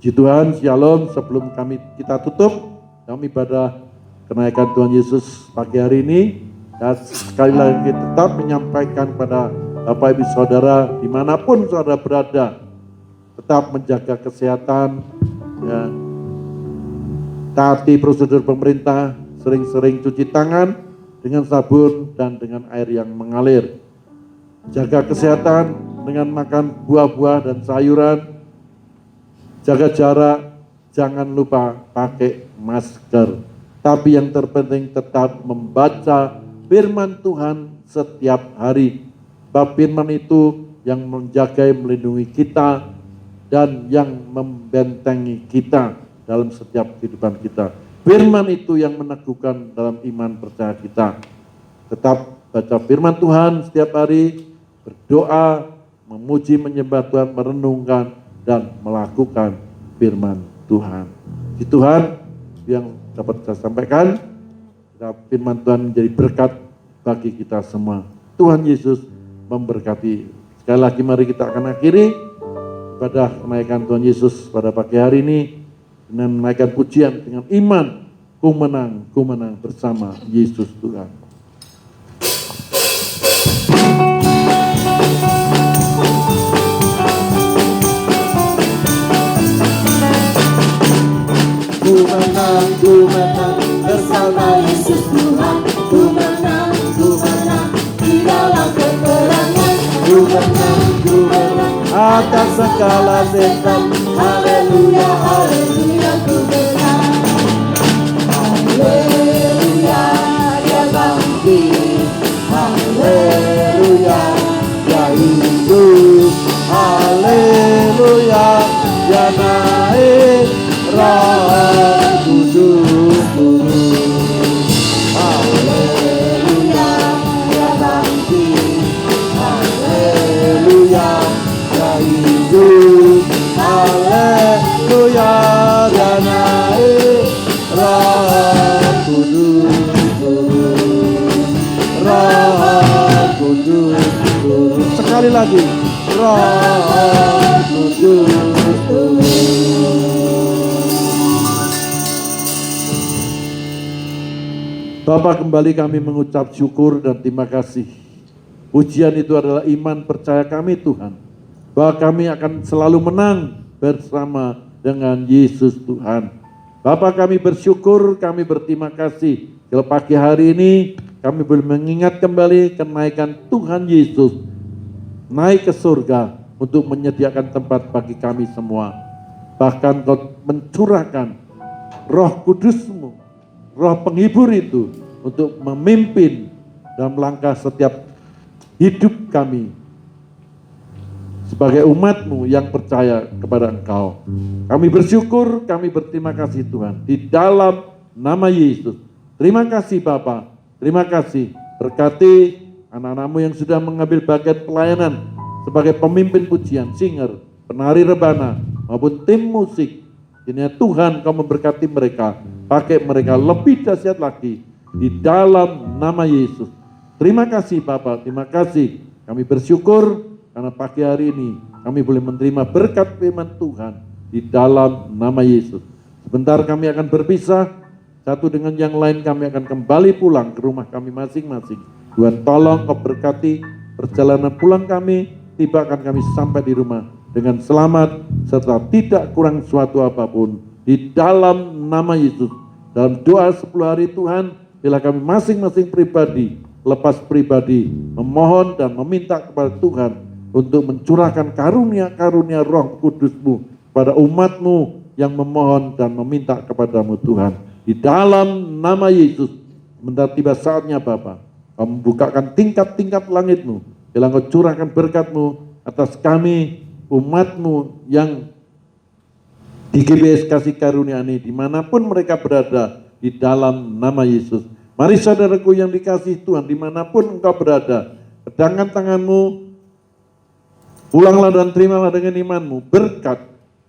Puji Tuhan, shalom. Sebelum kita tutup dalam ibadah kenaikan Tuhan Yesus pagi hari ini, dan sekali lagi tetap menyampaikan pada Bapak Ibu Saudara dimanapun saudara berada, tetap menjaga kesehatan, ya, taati prosedur pemerintah, sering-sering cuci tangan dengan sabun dan dengan air yang mengalir. Jaga kesehatan dengan makan buah-buah dan sayuran, jaga jarak, jangan lupa pakai masker. Tapi yang terpenting tetap membaca firman Tuhan setiap hari. Sebab firman itu yang menjaga, melindungi kita, dan yang membentengi kita dalam setiap kehidupan kita. Firman itu yang meneguhkan dalam iman percaya kita. Tetap baca firman Tuhan setiap hari, berdoa, memuji, menyembah Tuhan, merenungkan, dan melakukan firman Tuhan. Di Tuhan yang dapat saya sampaikan, firman Tuhan menjadi berkat bagi kita semua. Tuhan Yesus memberkati. Sekali lagi mari kita akan akhiri ibadah kenaikan Tuhan Yesus pada pagi hari ini dengan menaikkan pujian dengan iman. Ku menang bersama Yesus Tuhan. Ku menang bersama Yesus Tuhan. Ku menang di dalam peperangan. Ku menang Atas segala setan. Haleluya, haleluya, ku menang. Haleluya, dia bangkit. Haleluya, dia hidup. Haleluya, ya naik Roh Kudus turun. Haleluya, dia bangkit. Haleluya, ya hidup. Haleluya, ya naik Roh Kudus turun. Roh Kudus turun. Sekali lagi, Roh Kudus turun. Bapak, kembali kami mengucap syukur dan terima kasih. Pujian itu adalah iman percaya kami Tuhan, bahwa kami akan selalu menang bersama dengan Yesus Tuhan. Bapak, kami bersyukur, kami berterima kasih. Kalau pagi hari ini kami boleh mengingat kembali kenaikan Tuhan Yesus naik ke surga untuk menyediakan tempat bagi kami semua. Bahkan Kau mencurahkan Roh Kudus-Mu, Roh penghibur itu untuk memimpin dalam langkah setiap hidup kami sebagai umat-Mu yang percaya kepada Engkau. Kami bersyukur, kami berterima kasih Tuhan di dalam nama Yesus. Terima kasih Bapa, terima kasih. Berkati anak-anak-Mu yang sudah mengambil bagian pelayanan sebagai pemimpin pujian, singer, penari rebana maupun tim musik. Ini Tuhan Kau memberkati mereka, pakai mereka lebih dahsyat lagi di dalam nama Yesus. Terima kasih Bapak, terima kasih. Kami bersyukur karena pagi hari ini kami boleh menerima berkat firman Tuhan di dalam nama Yesus. Sebentar kami akan berpisah, satu dengan yang lain kami akan kembali pulang ke rumah kami masing-masing. Tuhan tolong Kau berkati perjalanan pulang kami, tibakan kami sampai di rumah dengan selamat serta tidak kurang suatu apapun di dalam nama Yesus. Dalam doa 10 hari Tuhan, bila kami masing-masing pribadi, lepas pribadi, memohon dan meminta kepada Tuhan untuk mencurahkan karunia-karunia Roh Kudus-Mu pada umat-Mu yang memohon dan meminta kepadamu Tuhan. Di dalam nama Yesus, sebentar tiba saatnya Bapa, Kau membukakan tingkat-tingkat langit-Mu, bila Kau curahkan berkat-Mu atas kami, umat-Mu yang di GBS Kasih Karunia ini, dimanapun mereka berada, di dalam nama Yesus. Mari saudaraku yang dikasihi Tuhan, dimanapun engkau berada, pedangkan tanganmu, pulanglah dan terimalah dengan imanmu berkat,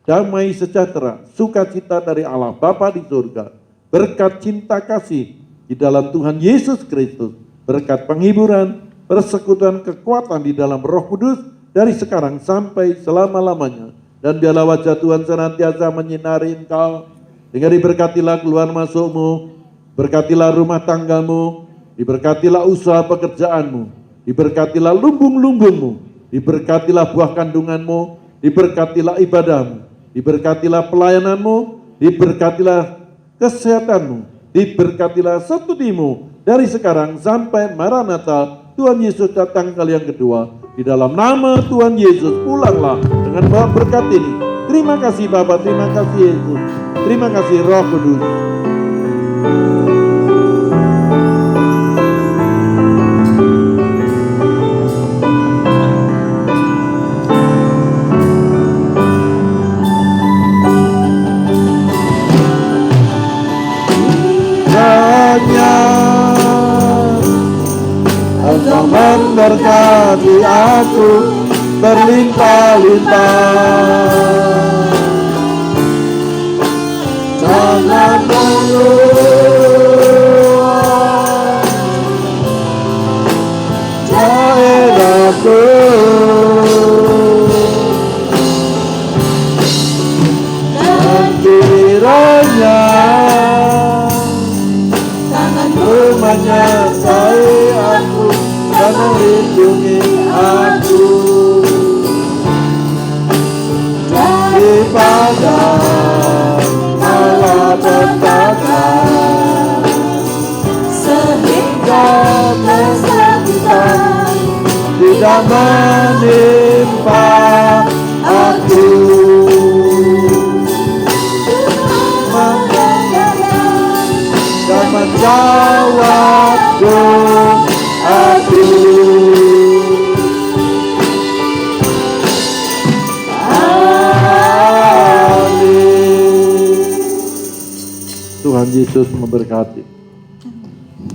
damai sejahtera, sukacita dari Allah Bapa di surga, berkat cinta kasih di dalam Tuhan Yesus Kristus, berkat penghiburan, persekutuan kekuatan di dalam Roh Kudus dari sekarang sampai selama-lamanya. Dan biarlah wajah Tuhan senantiasa menyinari engkau, sehingga diberkatilah keluar masukmu, berkatilah rumah tanggamu, diberkatilah usaha pekerjaanmu, diberkatilah lumbung-lumbungmu, diberkatilah buah kandunganmu, diberkatilah ibadahmu, diberkatilah pelayananmu, diberkatilah kesehatanmu, diberkatilah studimu dari sekarang sampai Maranatha Tuhan Yesus datang kali yang kedua. Di dalam nama Tuhan Yesus, pulanglah dengan bawa berkat ini. Terima kasih Bapa, terima kasih Yesus, terima kasih Roh Kudus. Engkau memberkati aku berlimpah-limpah. Jangan mengeluh daerahku, dan kiranya tanganmu menyertai aku dan melindungi aku daripada malapetaka, sehingga kesakitan tidak menimpa aku. Dan menjawab doaku. Tuhan Yesus memberkati.